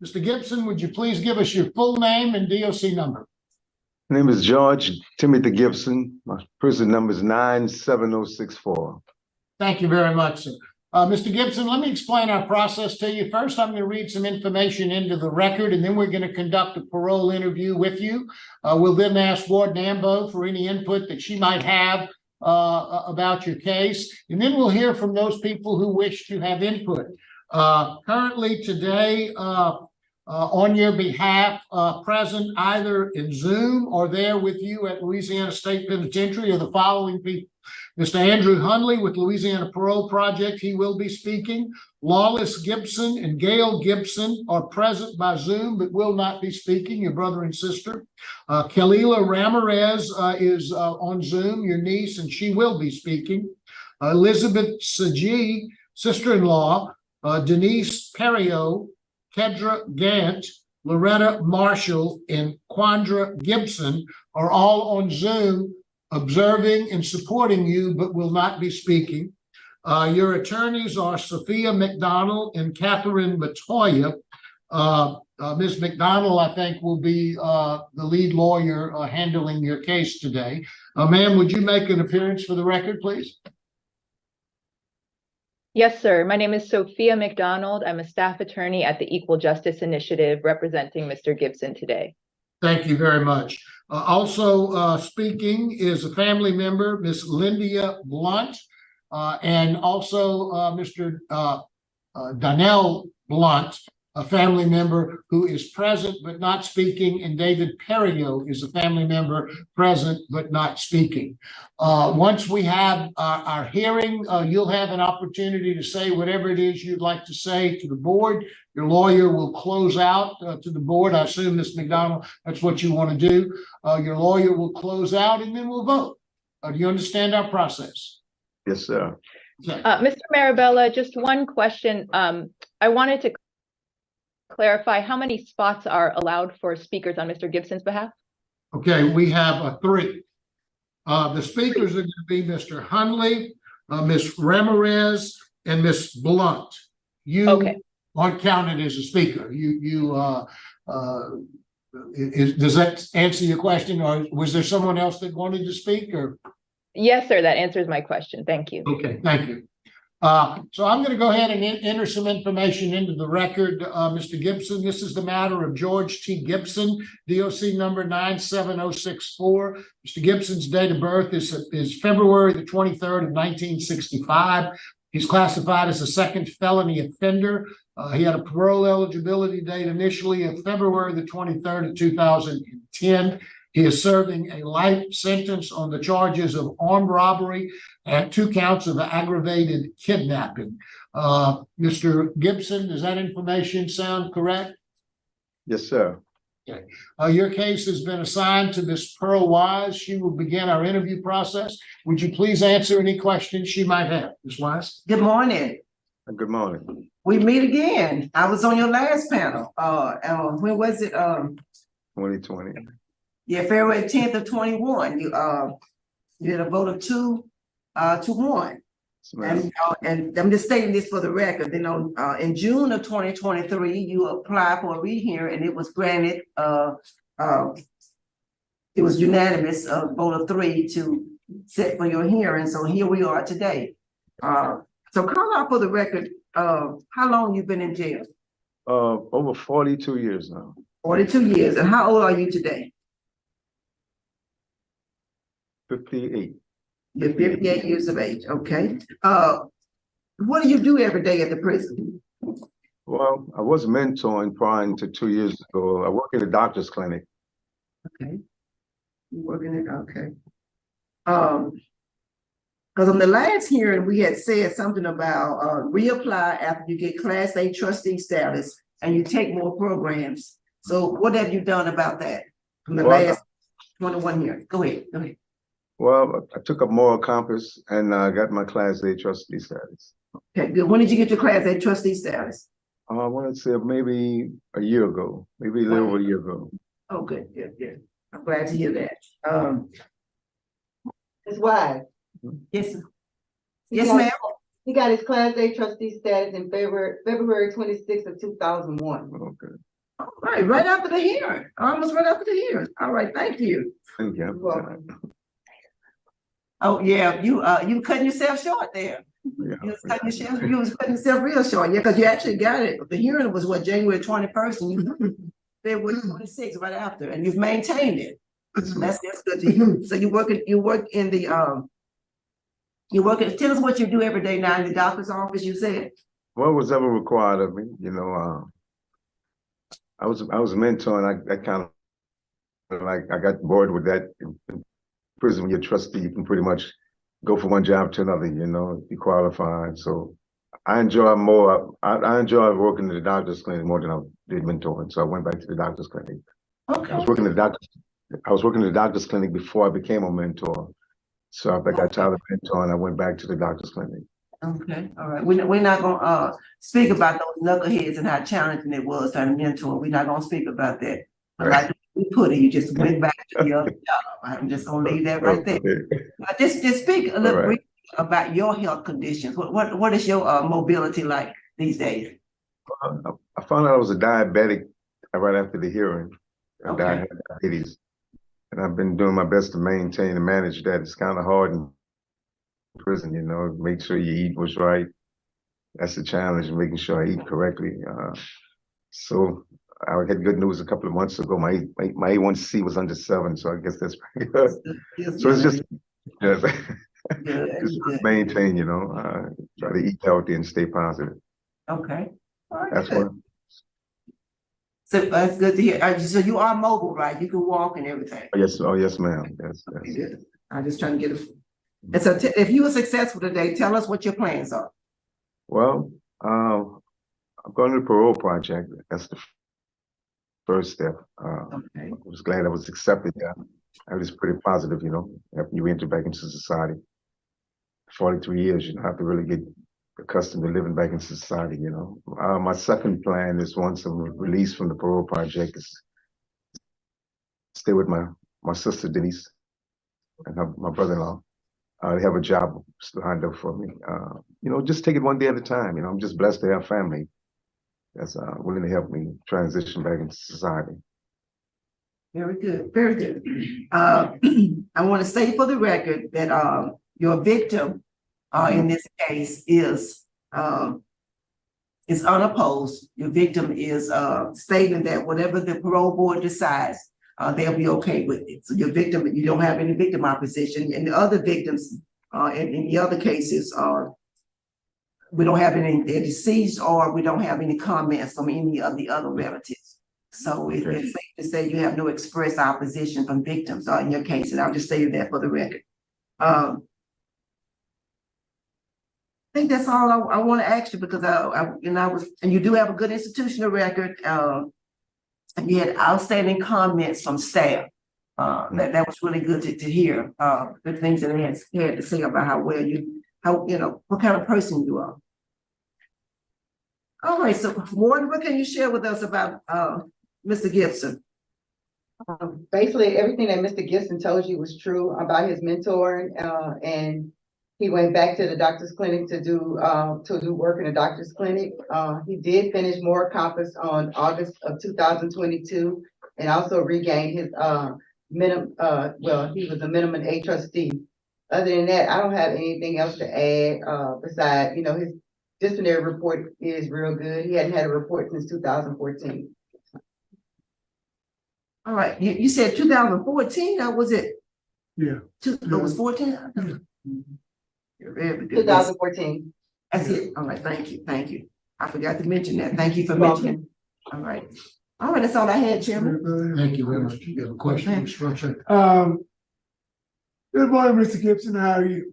Mr. Gibson, would you please give us your full name and DOC number? My name is George Timothy Gibson. My prison number is 97064. Thank you very much, sir. Mr. Gibson, let me explain our process to you. First, I'm going to read some information into the record, and then we're going to conduct a parole interview with you. We'll then ask Warden Ambo for any input that she might have about your case, and then we'll hear from those people who wish to have input. Currently today, on your behalf, present either in Zoom or there with you at Louisiana State Penitentiary are the following people. Mr. Andrew Hundley with Louisiana Parole Project, he will be speaking. Lawless Gibson and Gail Gibson are present by Zoom but will not be speaking, your brother and sister. Kalila Ramirez is on Zoom, your niece, and she will be speaking. Elizabeth Saji, sister-in-law, Denise Perio, Kedra Gant, Loretta Marshall, and Quandra Gibson are all on Zoom observing and supporting you, but will not be speaking. Your attorneys are Sophia McDonald and Catherine Matoya. Ms. McDonald, I think, will be the lead lawyer handling your case today. Ma'am, would you make an appearance for the record, please? Yes, sir. My name is Sophia McDonald. I'm a staff attorney at the Equal Justice Initiative representing Mr. Gibson today. Thank you very much. Also speaking is a family member, Miss Lindia Blunt, and also Mr. Donnell Blunt, a family member who is present but not speaking, and David Perio is a family member present but not speaking. Once we have our hearing, you'll have an opportunity to say whatever it is you'd like to say to the board. Your lawyer will close out to the board. I assume, Ms. McDonald, that's what you want to do. Your lawyer will close out and then we'll vote. Do you understand our process? Yes, sir. Okay. Mr. Marabella, just one question. I wanted to clarify how many spots are allowed for speakers on Mr. Gibson's behalf? Okay, we have 3. The speakers are going to be Mr. Hundley, Ms. Ramirez, and Ms. Blunt. You aren't counted as a speaker. Does that answer your question, or was there someone else that wanted to speak? Or yes, sir. That answers my question. Thank you. Okay, thank you. So I'm going to go ahead and enter some information into the record, Mr. Gibson. This is the matter of George T. Gibson, DOC number 97064. Mr. Gibson's date of birth is February the 23rd of 1965. He's classified as a second felony offender. He had a parole eligibility date initially of February the 23rd of 2010. He is serving a life sentence on the charges of armed robbery and 2 counts of aggravated kidnapping. Mr. Gibson, does that information sound correct? Yes, sir. Okay. Your case has been assigned to Ms. Pearl Wise. She will begin our interview process. Would you please answer any questions she might have, Ms. Wise? Good morning. Good morning. We meet again. I was on your last panel. When was it? 2020. Yeah, February 10th of 21. You did a vote of 2 to 1. And I'm just stating this for the record. Then in June of 2023, you applied for a rehearing and it was granted. It was unanimous, vote of 3 to set for your hearing. So here we are today. So call out for the record. How long you've been in jail? Over 42 years now. 42 years. And how old are you today? 58. You're 58 years of age. Okay. What do you do every day at the prison? Well, I was mentoring prior to 2 years ago. I work in a doctor's clinic. Okay. You're working it. Okay. Because on the last hearing, we had said something about reapply after you get Class A trustee status and you take more programs. So what have you done about that from the last 21 years? Go ahead. Go ahead. Well, I took up moral compass and I got my Class A trustee status. Okay, good. When did you get your Class A trustee status? I want to say maybe a year ago, maybe a little over a year ago. Oh, good, good, good. I'm glad to hear that. Ms. Wise. Yes, sir. Yes, ma'am. He got his Class A trustee status in February 26th of 2001. Okay. All right after the hearing, almost right after the hearing. All right, thank you. Thank you. Oh, yeah, you cutting yourself short there. Yeah. You was cutting yourself real short, yeah, because you actually got it. The hearing was what, January 21st, and you February 26th right after, and you've maintained it. That's good to hear. So you work in the tell us what you do every day now in the doctor's office, you said. What was ever required of me, I was mentoring. I kind of I got bored with that. In prison, when you're trustee, you can pretty much go from one job to another, be qualified. So I enjoy I enjoy working in the doctor's clinic more than I did mentoring. So I went back to the doctor's clinic. Okay. I was working in the doctor's clinic before I became a mentor. So after I got tired of mentoring, I went back to the doctor's clinic. Okay, all right. We're not gonna speak about those knuckleheads and how challenging it was trying to mentor. We're not gonna speak about that. But like we put it, you just went back to your job. I'm just gonna leave that right there. Just speak a little brief about your health conditions. What is your mobility like these days? I found out I was a diabetic right after the hearing. I had diabetes, and I've been doing my best to maintain and manage that. It's kind of hard in prison, make sure you eat what's right. That's the challenge, making sure I eat correctly. So I had good news a couple of months ago. My A1C was under 7, so I guess that's pretty good. So it's just just maintain, try to eat healthy and stay positive. Okay. All right, that's what. So that's good to hear. So you are mobile, right? You can walk and everything. Oh yes, ma'am. Yes. Good. I'm just trying to get a. And so if you were successful today, tell us what your plans are. Well, I'm going to the parole project. That's the first step. I was glad I was accepted there. I was pretty positive, after you enter back into society. 43 years, you have to really get accustomed to living back in society, My second plan is, once I'm released from the parole project, is stay with my sister Denise and my brother-in-law. They have a job lined up for me. Just take it one day at a time. I'm just blessed to have family that's willing to help me transition back into society. Very good, very good. I want to say for the record that your victim in this case is unopposed. Your victim is stating that whatever the parole board decides, they'll be okay with it. So your victim, you don't have any victim opposition, and the other victims in the other cases we don't have any, they're deceased, or we don't have any comments from any of the other relatives. So it's safe to say you have no express opposition from victims in your case, and I'll just say that for the record. I think that's all I want to ask you, because and you do have a good institutional record. You had outstanding comments from staff. That was really good to hear. The things that they had to say about how well what kind of person you are. All right, so Warden, what can you share with us about Mr. Gibson? Basically, everything that Mr. Gibson told you was true about his mentoring, and he went back to the doctor's clinic to do work in the doctor's clinic. He did finish more Compass on August of 2022, and also regained his minimum. Well, he was a minimum A trustee. Other than that, I don't have anything else to add. Besides, his disciplinary report is real good. He hadn't had a report since 2014. All right, you said 2014. Or was it? Yeah. It was 14. Yeah. 2014. That's it. All right, thank you. I forgot to mention that. Thank you for mentioning. All right, that's all I had, Chairman. Thank you very much. You have a question, Mr. Russell? Good morning, Mr. Gibson. How are you?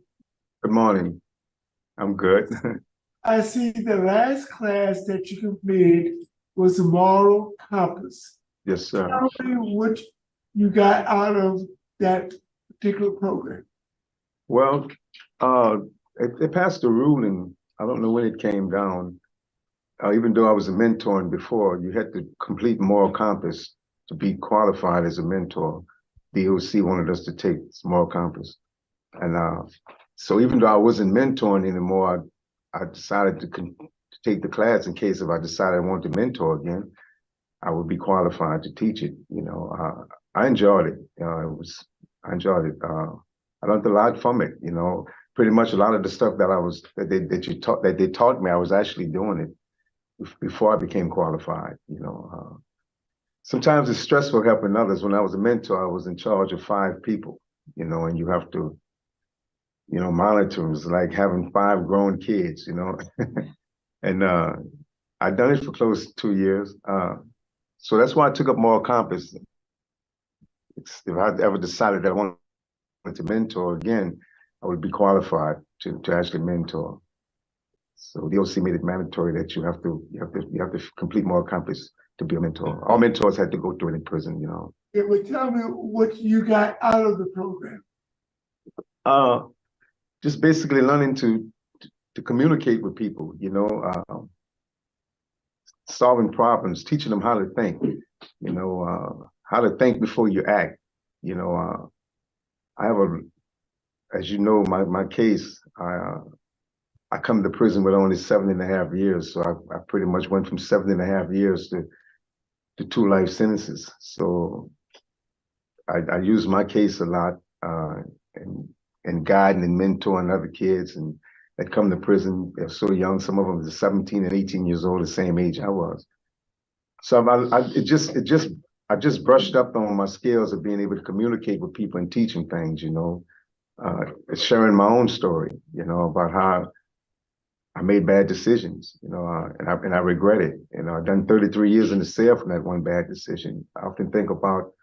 Good morning. I'm good. I see the last class that you completed was the moral compass. Yes, sir. Tell me what you got out of that particular program. Well, they passed a ruling. I don't know when it came down. Even though I was a mentor before, you had to complete moral compass to be qualified as a mentor. DOC wanted us to take moral compass. And so even though I wasn't mentoring anymore, I decided to take the class in case if I decided I wanted to mentor again. I would be qualified to teach it. I enjoyed it. I enjoyed it. I learned a lot from it. Pretty much a lot of the stuff that they taught me, I was actually doing it before I became qualified. Sometimes it's stressful helping others. When I was a mentor, I was in charge of 5 people. And you have to, monitor them. It's like having 5 grown kids. And I'd done it for close to 2 years. So that's why I took up moral compass. If I ever decided that I wanted to mentor again, I would be qualified to actually mentor. So the OC made it mandatory that you have to complete moral compass to be a mentor. All mentors had to go through it in prison. It would tell me what you got out of the program. Just basically learning to communicate with people. Solving problems, teaching them how to think. How to think before you act. I have as you know, my case, I come to prison with only 7.5 years. So I pretty much went from 7.5 years to 2 life sentences. So I use my case a lot and guiding and mentoring other kids and that come to prison. They're so young. Some of them are 17 and 18 years old, the same age I was. So I just brushed up on my skills of being able to communicate with people and teaching things, sharing my own story, about how I made bad decisions, and I regret it. I've done 33 years in the cell from that one bad decision. I often think about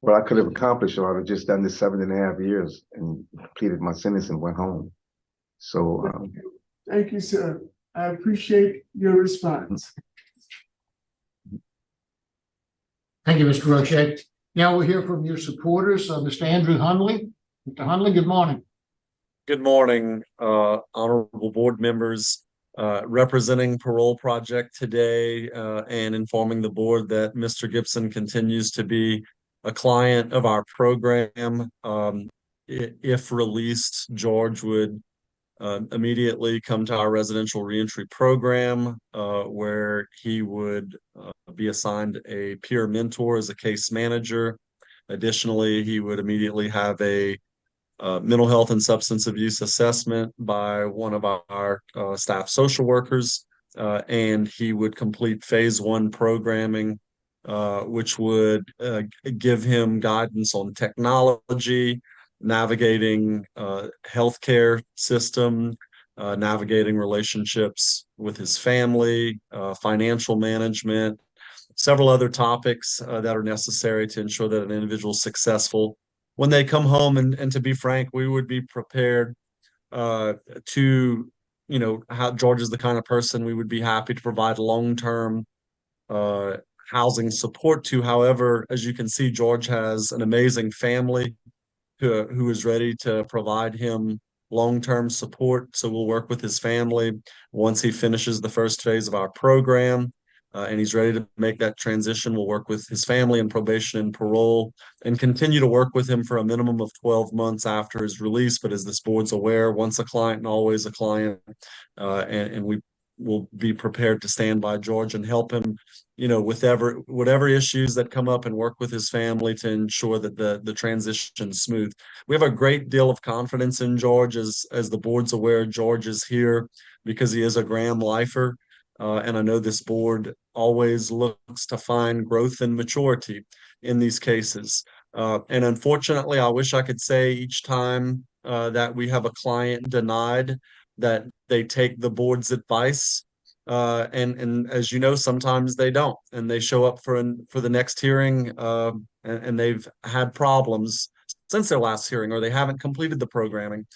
what I could have accomplished if I had just done this 7.5 years and completed my sentence and went home. So Thank you, sir. I appreciate your response. Thank you, Mr. Roche. Now we'll hear from your supporters, Mr. Andrew Hunley. Mr. Hunley, good morning. Good morning, honorable board members. Representing Parole Project today and informing the board that Mr. Gibson continues to be a client of our program. If released, George would immediately come to our residential reentry program where he would be assigned a peer mentor as a case manager. Additionally, he would immediately have a mental health and substance abuse assessment by one of our staff social workers, and he would complete phase 1 programming, which would give him guidance on technology, navigating healthcare system, navigating relationships with his family, financial management, several other topics that are necessary to ensure that an individual is successful when they come home. And to be frank, we would be prepared to, how George is the kind of person we would be happy to provide long-term housing support to. However, as you can see, George has an amazing family who is ready to provide him long-term support. So we'll work with his family once he finishes the first phase of our program. And he's ready to make that transition. We'll work with his family and probation and parole and continue to work with him for a minimum of 12 months after his release. But as this board's aware, once a client and always a client, and we will be prepared to stand by George and help him, with whatever issues that come up and work with his family to ensure that the transition is smooth. We have a great deal of confidence in George. As the board's aware, George is here because he is a Graham lifer. And I know this board always looks to find growth and maturity in these cases. And unfortunately, I wish I could say each time that we have a client denied that they take the board's advice. And as you know, sometimes they don't, and they show up for the next hearing and they've had problems since their last hearing, or they haven't completed the programming.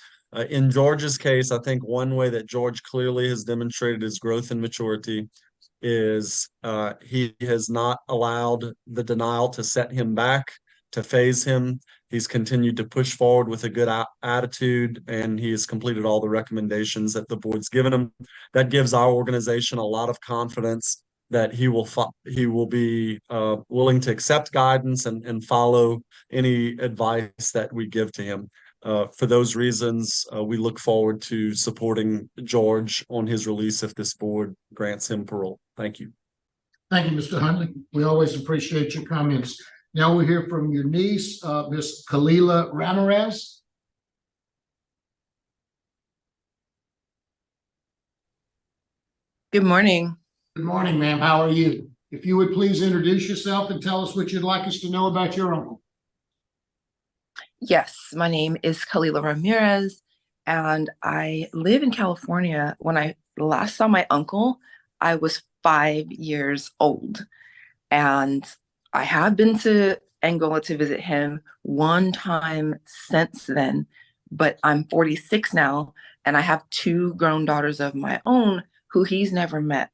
In George's case, I think one way that George clearly has demonstrated his growth and maturity is he has not allowed the denial to set him back, to phase him. He's continued to push forward with a good attitude, and he has completed all the recommendations that the board's given him. That gives our organization a lot of confidence that he will be willing to accept guidance and follow any advice that we give to him. For those reasons, we look forward to supporting George on his release if this board grants him parole. Thank you. Thank you, Mr. Huntley. We always appreciate your comments. Now we'll hear from your niece, Miss Kalila Ramirez. Good morning. Good morning, ma'am. How are you? If you would please introduce yourself and tell us what you'd like us to know about your uncle. Yes, my name is Kalila Ramirez, and I live in California. When I last saw my uncle, I was 5 years old, and I have been to Angola to visit him one time since then, but I'm 46 now, and I have two grown daughters of my own who he's never met.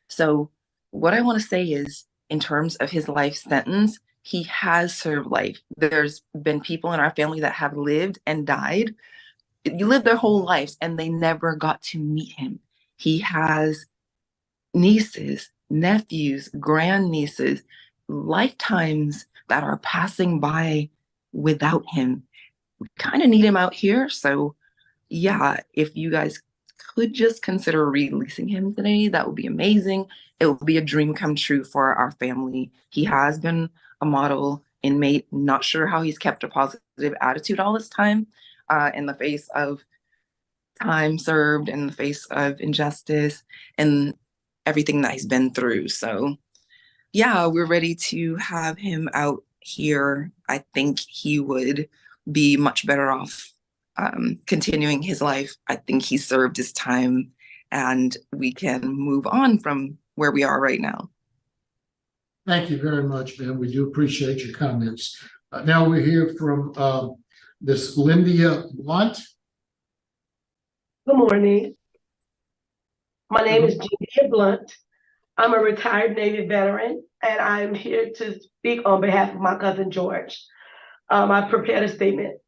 So what I want to say is, in terms of his life sentence, he has served life. There's been people in our family that have lived and died. You live their whole lives and they never got to meet him. He has nieces, nephews, grandnieces, lifetimes that are passing by without him. We kind of need him out here. So yeah, if you guys could just consider releasing him today, that would be amazing. It would be a dream come true for our family. He has been a model inmate. Not sure how he's kept a positive attitude all this time, in the face of time served, in the face of injustice, and everything that he's been through. So yeah, we're ready to have him out here. I think he would be much better off continuing his life. I think he served his time and we can move on from where we are right now. Thank you very much, ma'am. We do appreciate your comments. Now we hear from Miss Lindia Blunt. Good morning. My name is Julia Blunt. I'm a retired Navy veteran, and I'm here to speak on behalf of my cousin George. I prepared a statement.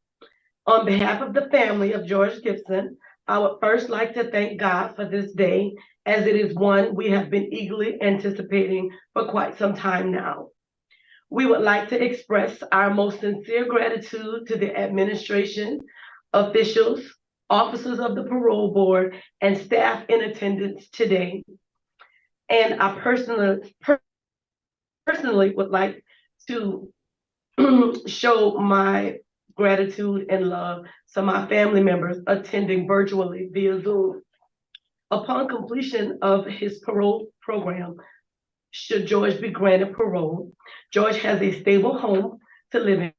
On behalf of the family of George Gibson, I would first like to thank God for this day, as it is one we have been eagerly anticipating for quite some time now. We would like to express our most sincere gratitude to the administration, officials, officers of the parole board, and staff in attendance today. And I personally would like to show my gratitude and love to my family members attending virtually via Zoom. Upon completion of his parole program, should George be granted parole, George has a stable home to live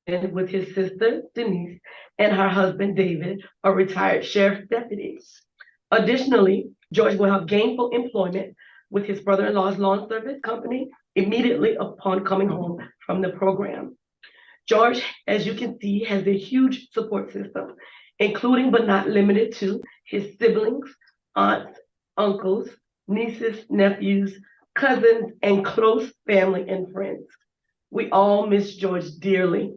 in with his sister Denise and her husband David, a retired sheriff's deputy. Additionally, George will have gainful employment with his brother-in-law's lawn service company immediately upon coming home from the program. George, as you can see, has a huge support system, including but not limited to his siblings, aunts, uncles, nieces, nephews, cousins, and close family and friends. We all miss George dearly,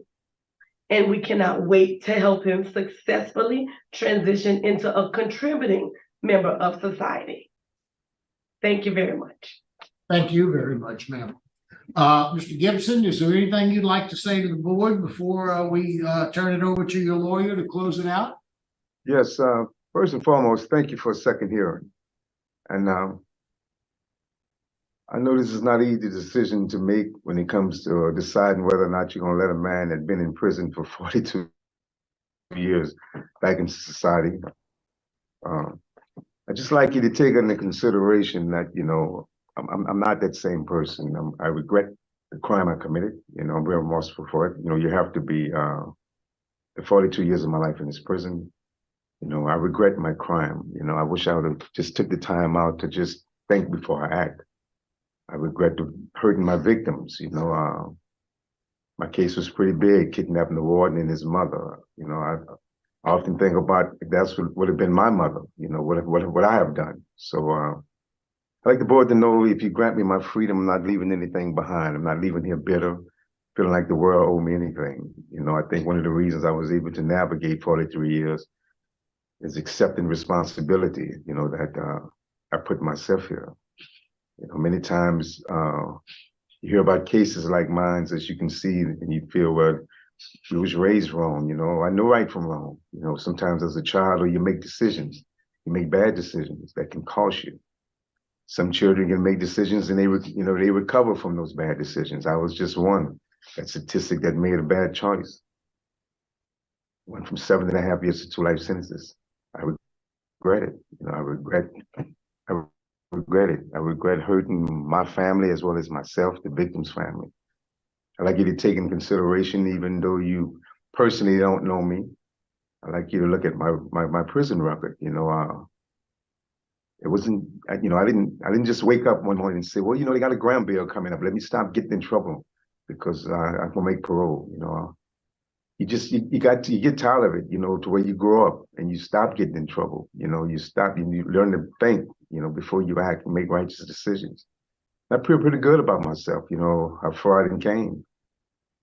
and we cannot wait to help him successfully transition into a contributing member of society. Thank you very much. Thank you very much, ma'am. Mr. Gibson, is there anything you'd like to say to the board before we turn it over to your lawyer to close it out? Yes, first and foremost, thank you for a second hearing. And I know this is not an easy decision to make when it comes to deciding whether or not you're going to let a man that's been in prison for 42 years back into society. I'd just like you to take into consideration that, you know, I'm not that same person. I regret the crime I committed. You know, I'm very remorseful for it. You know, you have to be the 42 years of my life in this prison. You know, I regret my crime. You know, I wish I would have just took the time out to just think before I act. I regret hurting my victims. You know, my case was pretty big, kidnapping the warden and his mother. You know, I often think about if that's what would have been my mother. You know, what I have done. So I'd like the board to know, if you grant me my freedom, I'm not leaving anything behind. I'm not leaving here bitter, feeling like the world owed me anything. You know, I think one of the reasons I was able to navigate 43 years is accepting responsibility, you know, that I put myself here. You know, many times you hear about cases like mine, as you can see, and you feel, well, you was raised wrong, you know, I know right from wrong. You know, sometimes as a child, or you make decisions, you make bad decisions that can cost you. some children can make decisions and they recover from those bad decisions. I was just one, that statistic that made a bad choice. Went from 7.5 years to 2 life sentences. I regret it. I regret it. I regret hurting my family as well as myself, the victim's family. I'd like you to take in consideration, even though you personally don't know me, I'd like you to look at my prison record. It wasn't, I didn't just wake up one morning and say, well, they got a ground bill coming up. Let me stop getting in trouble because I'm gonna make parole. You get tired of it, to where you grow up and you stop getting in trouble. You stop and you learn to think, before you act and make righteous decisions. I feel pretty good about myself, how far I done came.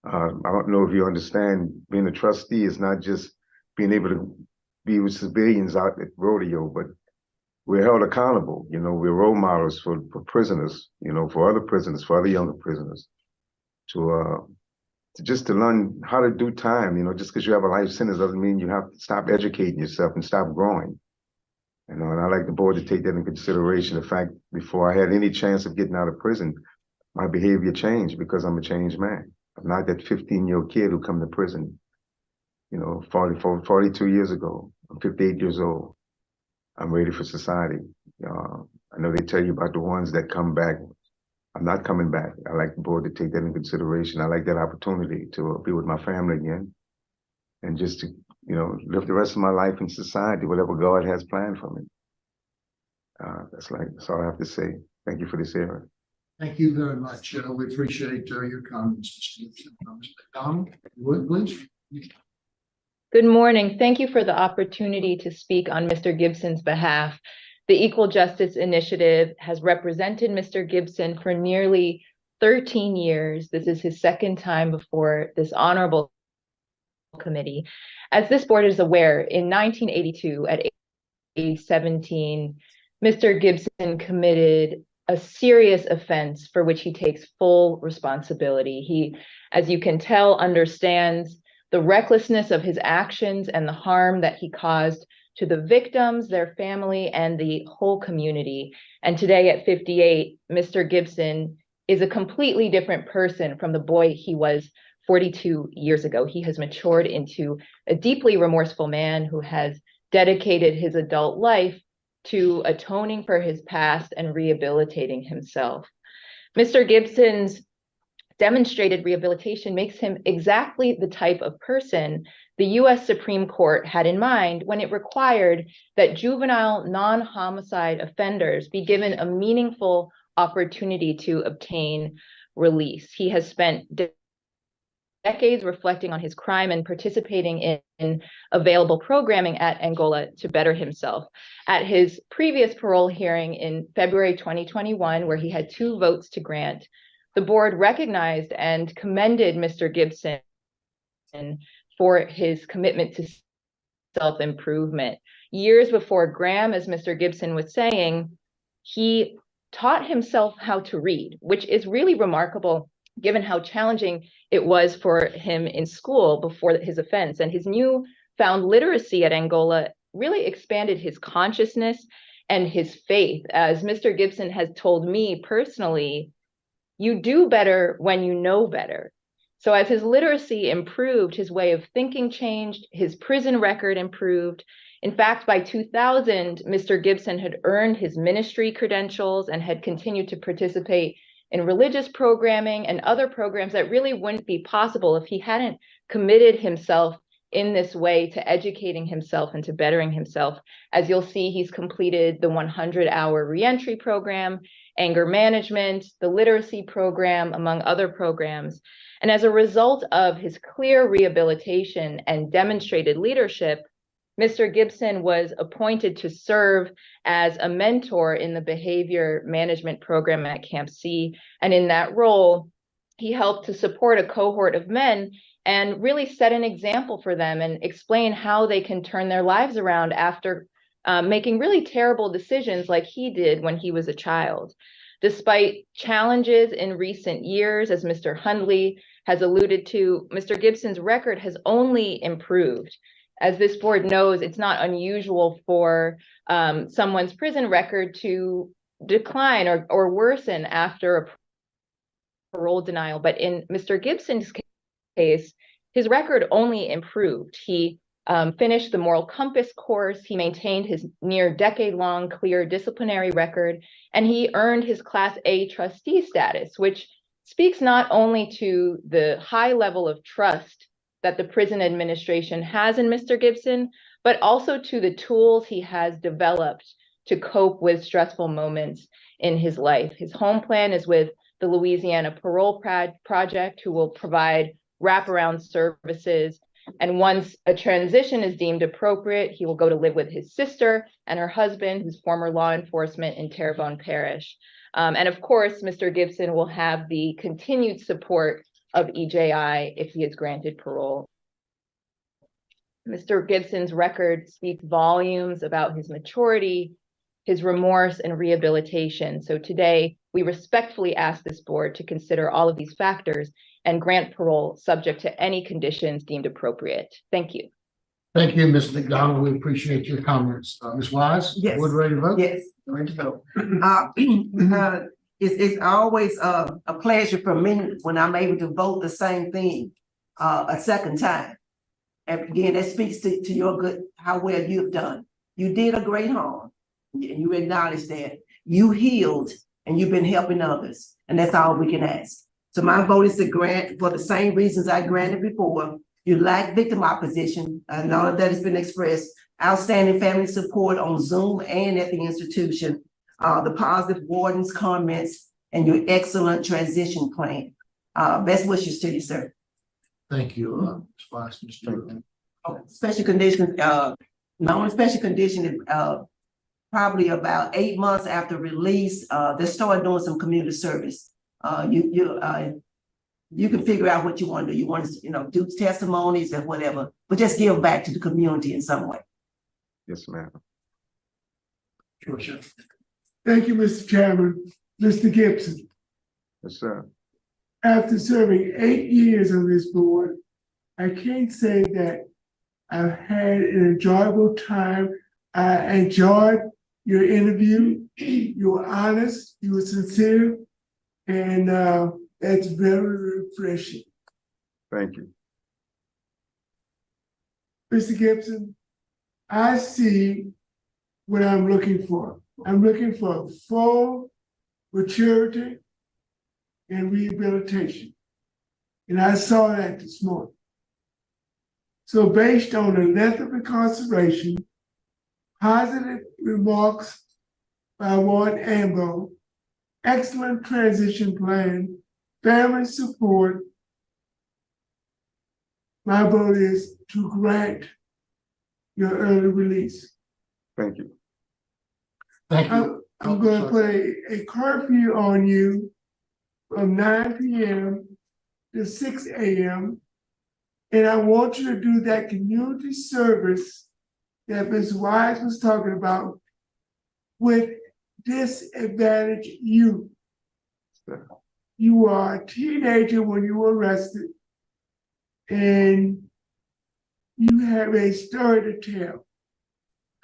I don't know if you understand, being a trustee is not just being able to be with civilians out at rodeo, but we're held accountable. We're role models for prisoners, for other prisoners, for other younger prisoners, to learn how to do time. Just because you have a life sentence doesn't mean you have to stop educating yourself and stop growing. And I'd like the board to take that in consideration. The fact, before I had any chance of getting out of prison, my behavior changed because I'm a changed man. I'm not that 15-year-old kid who come to prison, 42 years ago. I'm 58 years old. I'm ready for society. I know they tell you about the ones that come back. I'm not coming back. I like the board to take that in consideration. I like that opportunity to be with my family again and just to, live the rest of my life in society, whatever God has planned for me. That's all I have to say. Thank you for this hearing. Thank you very much. We appreciate your comments, Mr. Gibson. Mr. McDonald, would please. Good morning. Thank you for the opportunity to speak on Mr. Gibson's behalf. The Equal Justice Initiative has represented Mr. Gibson for nearly 13 years. This is his second time before this honorable committee. As this board is aware, in 1982, at age 17, Mr. Gibson committed a serious offense for which he takes full responsibility. He, as you can tell, understands the recklessness of his actions and the harm that he caused to the victims, their family, and the whole community. And today at 58, Mr. Gibson is a completely different person from the boy he was 42 years ago. He has matured into a deeply remorseful man who has dedicated his adult life to atoning for his past and rehabilitating himself. Mr. Gibson's demonstrated rehabilitation makes him exactly the type of person the U.S. Supreme Court had in mind when it required that juvenile non-homicide offenders be given a meaningful opportunity to obtain release. He has spent decades reflecting on his crime and participating in available programming at Angola to better himself. At his previous parole hearing in February 2021, where he had 2 votes to grant, the board recognized and commended Mr. Gibson for his commitment to self-improvement. Years before Graham, as Mr. Gibson was saying, he taught himself how to read, which is really remarkable given how challenging it was for him in school before his offense. And his newfound literacy at Angola really expanded his consciousness and his faith. As Mr. Gibson has told me personally, you do better when you know better. So as his literacy improved, his way of thinking changed, his prison record improved. In fact, by 2000, Mr. Gibson had earned his ministry credentials and had continued to participate in religious programming and other programs that really wouldn't be possible if he hadn't committed himself in this way to educating himself and to bettering himself. As you'll see, he's completed the 100-hour reentry program, anger management, the literacy program, among other programs. And as a result of his clear rehabilitation and demonstrated leadership, Mr. Gibson was appointed to serve as a mentor in the behavior management program at Camp C. And in that role, he helped to support a cohort of men and really set an example for them and explain how they can turn their lives around after making really terrible decisions like he did when he was a child. Despite challenges in recent years, as Mr. Hundley has alluded to, Mr. Gibson's record has only improved. As this board knows, it's not unusual for someone's prison record to decline or worsen after a parole denial. But in Mr. Gibson's case, his record only improved. He finished the moral compass course. He maintained his near decade-long clear disciplinary record, and he earned his Class A trustee status, which speaks not only to the high level of trust that the prison administration has in Mr. Gibson, but also to the tools he has developed to cope with stressful moments in his life. His home plan is with the Louisiana Parole Project, who will provide wraparound services. And once a transition is deemed appropriate, he will go to live with his sister and her husband, who's former law enforcement in Terrebonne Parish. And of course, Mr. Gibson will have the continued support of EJI if he is granted parole. Mr. Gibson's record speaks volumes about his maturity, his remorse, and rehabilitation. So today, we respectfully ask this board to consider all of these factors and grant parole subject to any conditions deemed appropriate. Thank you. Thank you, Ms. McDonald. We appreciate your comments. Ms. Wise? Yes. Board ready to vote? Yes, ready to vote. It's always a pleasure for me when I'm able to vote the same thing a second time. And again, that speaks to your good, how well you've done. You did a great harm. You acknowledge that. You healed and you've been helping others. And that's all we can ask. So my vote is to grant for the same reasons I granted before. You lack victim opposition, and all of that has been expressed. Outstanding family support on Zoom and at the institution. The positive warden's comments and your excellent transition plan. Best wishes to you, sir. Thank you, Ms. Wise, Mr. Special conditions, known special condition, probably about 8 months after release, they started doing some community service. You can figure out what you want to do. You want to, do testimonies and whatever, but just give back to the community in some way. Yes, ma'am. Sure. Thank you, Mr. Chairman. Mr. Gibson, Yes, sir. after serving 8 years on this board, I can't say that I've had an enjoyable time. I enjoyed your interview. You were honest, you were sincere, and that's very refreshing. Thank you. Mr. Gibson, I see what I'm looking for. I'm looking for full maturity and rehabilitation. And I saw that this morning. So based on the length of incarceration, positive remarks by Warden Ambo, excellent transition plan, family support, my vote is to grant your early release. Thank you. Thank you. I'm going to put a curfew on you from 9 p.m. to 6 a.m. And I want you to do that community service that Ms. Wise was talking about with disadvantaged youth. Sure. You are a teenager when you were arrested, and you have a story to tell.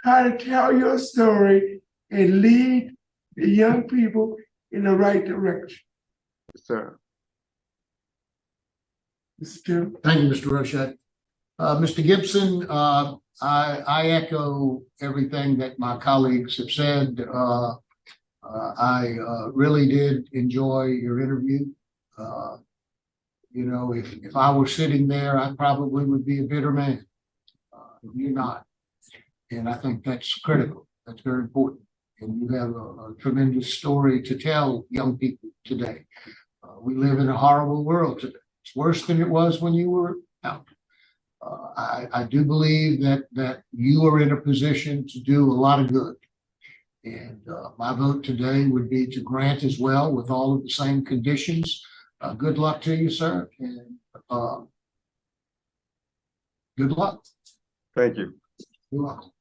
Try to tell your story and lead the young people in the right direction. Yes, sir. Mr. Chairman. Thank you, Mr. Rochette. Mr. Gibson, I echo everything that my colleagues have said. I really did enjoy your interview. If I were sitting there, I probably would be a bitter man. You're not. And I think that's critical. That's very important. And you have a tremendous story to tell young people today. We live in a horrible world today. It's worse than it was when you were out. I do believe that you are in a position to do a lot of good. And my vote today would be to grant as well with all of the same conditions. Good luck to you, sir. And good luck. Thank you. You're welcome.